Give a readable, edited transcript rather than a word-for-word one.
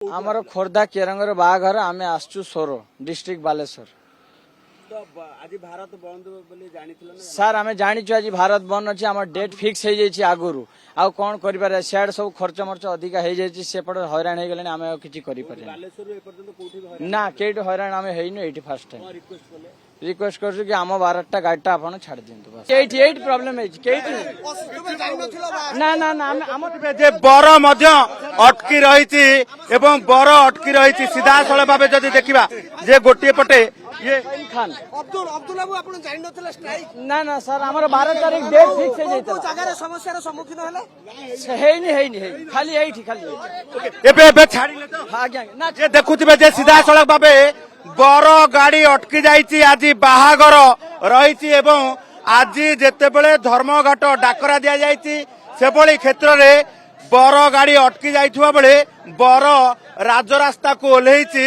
आमर खोर्धा केरंगर बाघर आम आसचु सोर डिस्ट्रिक्ट बालेश्वर आज भारत बंद बोली जानिथिल ना सार आम जाचु आज भारत बंद अच्छी आम डेट फिक्स हो जाइए आगुरी आउ कौन कर सियाड़ सब खर्च मर्च अधिका हो जाए सेपट हैरान हो गले आम किसी कर बालेश्वर एपर्यंत कोठी भी ना कई हैरान आम होइनु ये फर्स्ट टाइम रिक्वेस्ट कले रिक्वेस्ट कर कि आम 12टा गाड़ी आप छाड़ दिंतु बस ये प्रॉब्लम ना ना ना आम जे बर मध्य अटकी रही एवं बर अटकी रही सीधा सड़क भाव जदि देखा जे गोटे पटे ये खान अब्दुल अब्दुल बाबू आपण जानि नथिला स्ट्राइक ना ना सर आमर 12 तारीख डेट फिक्स हो को जाइए जगह समस्या सम्मुखीन हेले है खाली यही एबे एबे छाड़िले तो आज्ञा ना जे देखुथिबे जे सीधा सड़क भावे बर गाड़ी अटकी जाइछि आज बाहागर रही एवं आज जेतेबेले धर्मघाट डाकरा दिया जाइछि सेभଳି क्षेत्ररे बर गाड़ी अटकी जाइथुवा बेले बर राजरास्ता को ओल्हेइछि।